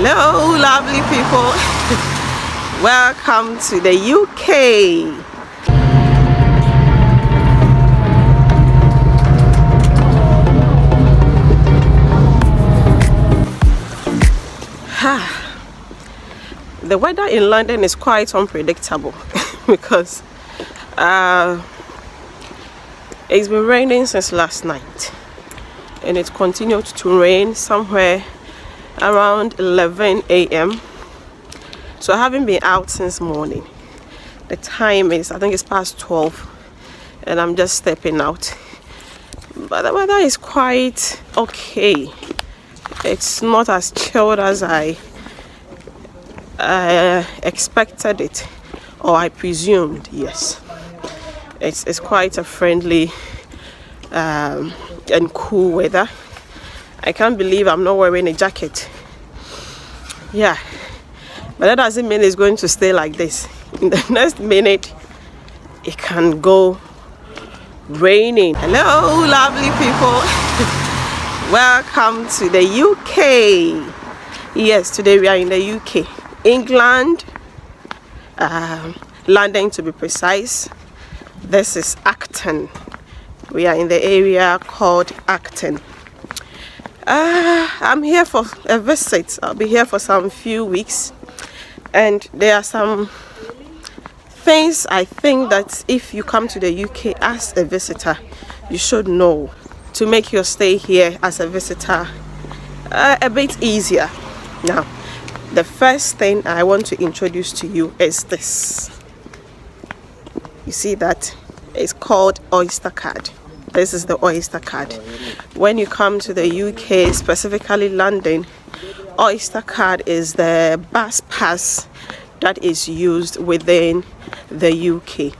Hello, lovely people. Welcome to the UK. The weather in London is quite unpredictable because it's been raining since last night and it continued to rain somewhere around 11 a.m. so I haven't been out since morning. The time is, I think it's past 12 and I'm just stepping out, but the weather is quite okay. It's not as chilled as I expected it, or I presumed. Yes, it's quite a friendly and cool weather. I can't believe I'm not wearing a jacket. Yeah, but that doesn't mean it's going to stay like this. In the next minute it can go raining. Hello, lovely people. Welcome to the UK. Yes, today we are in the UK, England, London to be precise. This is Acton. We are in the area called Acton. I'm here for a visit. I'll be here for some few weeks, and there are some things I think that if you come to the UK as a visitor, you should know to make your stay here as a visitor a bit easier. Now, the first thing I want to introduce to you is this. You see that? It's called Oyster card. This is the Oyster card. When you come to the UK, specifically London, Oyster card is the bus pass that is used within the UK.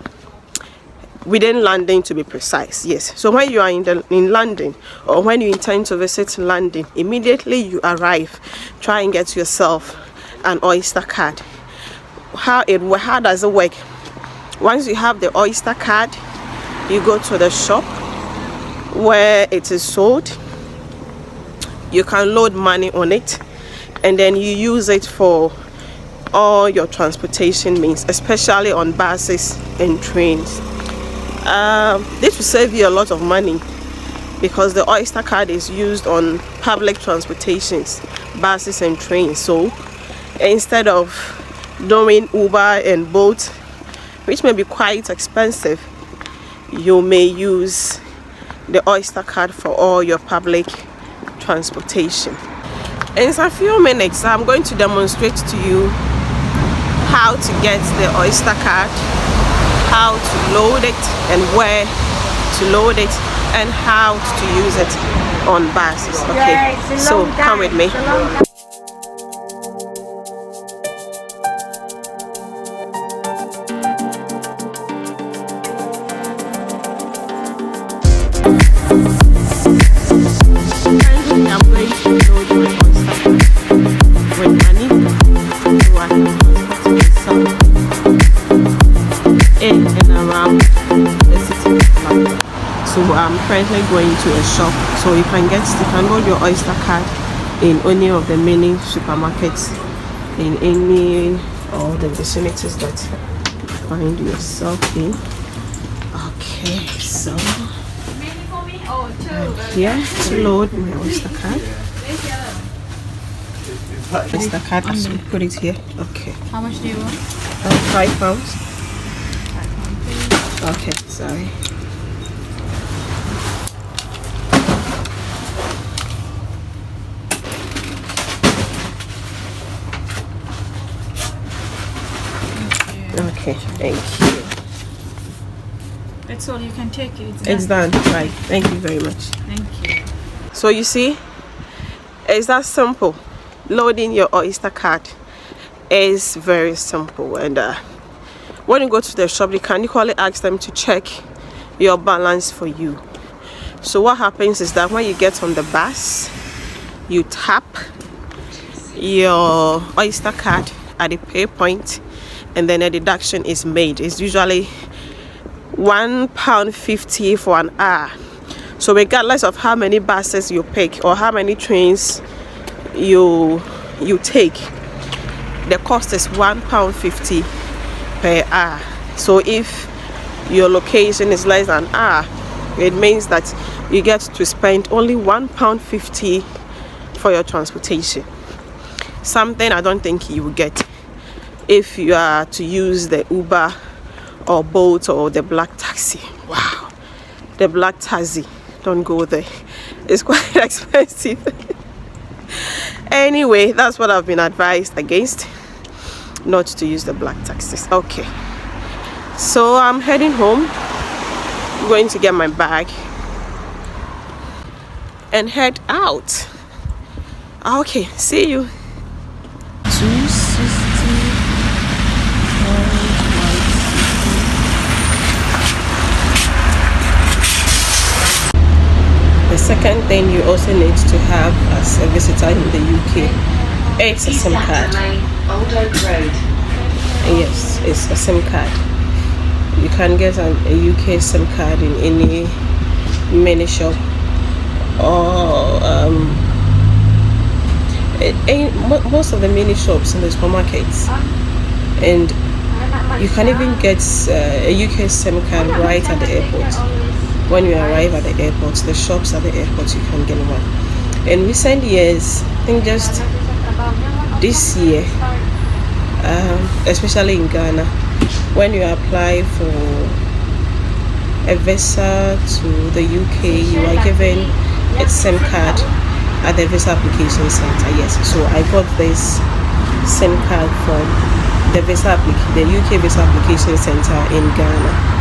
Within London to be precise, yes. So when you are in London, or when you intend to visit London, immediately you arrive, try and get yourself an Oyster card. How does it work? Once you have the Oyster card, you go to the shop where it is sold. You can load money on it, and then you use it for all your transportation means, especially on buses and trains. This will save you a lot of money because the Oyster card is used on public transportations, buses and trains. So instead of doing Uber and Bolt, which may be quite expensive, you may use the Oyster card for all your public transportation. In a few minutes, I'm going to demonstrate to you how to get the Oyster card, how to load it and where to load it, and how to use it on buses. Okay, so come with me. I'm going to load my Oyster card with money so I can transport myself in and around the city of London. So I'm currently going to a shop, so you can load your Oyster card in any of the many supermarkets in any of the vicinities that you find yourself in. Okay, so I'm here to load my Oyster card. Oyster card, so put it here. Okay. How much do you want? £5. Okay, sorry. Okay, thank you. That's all, you can take it. It's done. Right, thank you very much. Thank you. So you see, it's that simple. Loading your Oyster card is very simple, and when you go to the shop, you can equally ask them to check your balance for you. So what happens is that when you get on the bus, you tap your Oyster card at the pay point, and then a deduction is made. It's usually £1.50 for an hour. So regardless of how many buses you pick or how many trains you you take, the cost is £1.50 per hour. So if your location is less than an hour, it means that you get to spend only £1.50 for your transportation. Something I don't think you will get if you are to use the Uber or Bolt or the black taxi. Wow, the black taxi, don't go there, it's quite expensive. Anyway, that's what I've been advised against, not to use the black taxis. Okay, so I'm heading home. I'm going to get my bag and head out. Okay, see you. 260. The second thing you also need to have as a visitor in the UK, it's a SIM card. Yes, it's a SIM card. You can get a UK SIM card in any mini shop or most of the mini shops in the supermarkets, and you can even get a UK SIM card right at the airport. When you arrive at the airport, the shops at the airport, you can get one. In recent years, I think just this year, especially in Ghana, when you apply for a visa to the UK, you are given a SIM card at the visa application center. Yes, so I got this SIM card from the UK visa application center in Ghana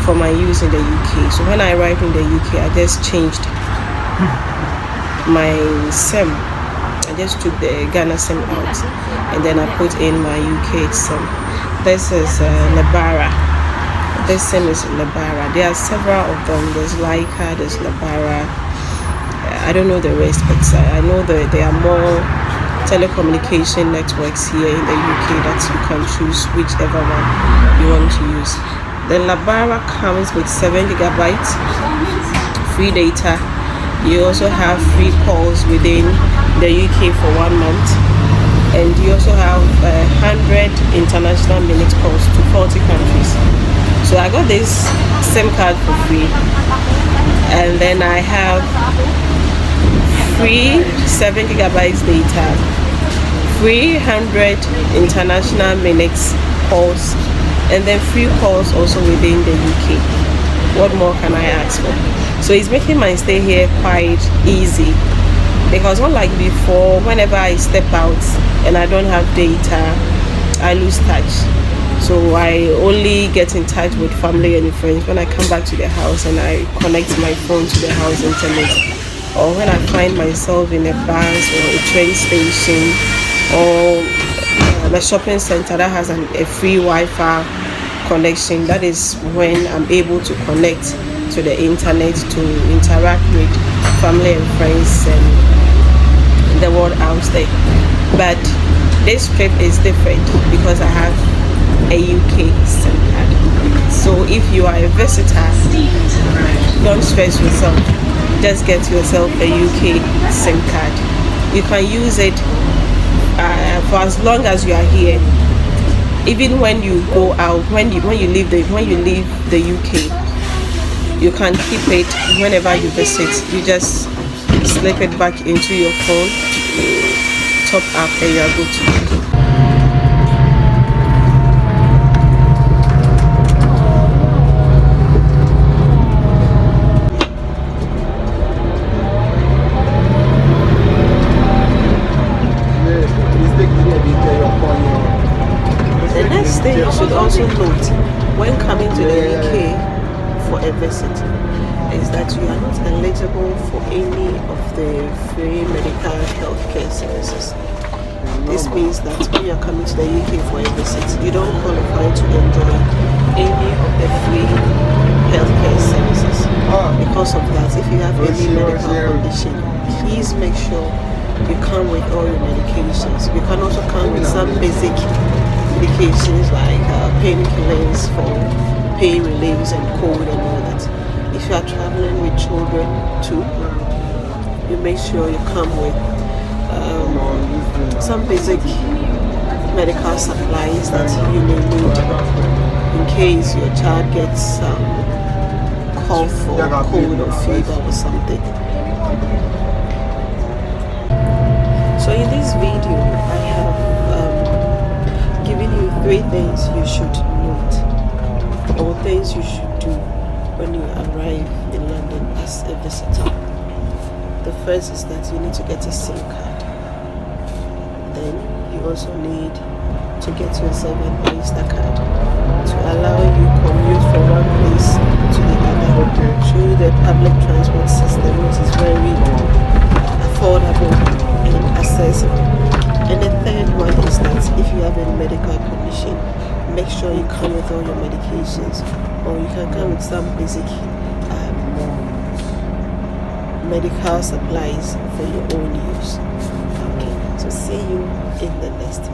for my use in the UK. So when I arrived in the UK, I just changed my SIM. I just took the Ghana SIM out and then I put in my UK SIM. This is Lebara. This SIM is Lebara. There are several of them. There's Leica, there's Lebara. I don't know the rest, but I know that there are more telecommunication networks here in the UK that you can choose whichever one you want to use. The Lebara comes with 7 gigabytes free data. You also have free calls within the UK for 1 month, and you also have 100 international minute calls to 40 countries. So I got this SIM card for free, and then I have free 7 gigabytes data, free 100 international minutes calls, and then free calls also within the UK. What more can I ask for? So it's making my stay here quite easy, because unlike before, whenever I step out and I don't have data, I lose touch. So I only get in touch with family and friends when I come back to the house and I connect my phone to the house internet, or when I find myself in a bus or a train station or a shopping center that has a free Wi-Fi connection. That is when I'm able to connect to the internet to interact with family and friends and the world out there. But this trip is different because I have a UK SIM card. So if you are a visitor, don't stress yourself. Just get yourself a UK SIM card. You can use it for as long as you are here. Even when you go out, when you leave the UK, you can keep it whenever you visit. You just slip it back into your phone, top up, and you are good to go. You should also note when coming to the UK for a visit is that you are not eligible for any of the free medical healthcare services. This means that when you are coming to the UK for a visit, you don't qualify to enjoy any of the free healthcare services. Because of that, if you have any medical condition, please make sure you come with all your medications. You can also come with some basic medications like painkillers for pain reliefs and cold and all that. If you are traveling with children too, you make sure you come with some basic medical supplies that you may need in case your child gets cough or cold or fever or something. So in this video, I have given you 3 things you should note, or things you should do when you arrive in London as a visitor. The first is that you need to get a SIM card. Then you also need to get yourself an Oyster card to allow you commute from one place to the other through the public transport system, which is very affordable and accessible. And the third one is that if you have any medical condition, make sure you come with all your medications, or you can come with some basic medical supplies for your own use. Okay, so see you in the next video.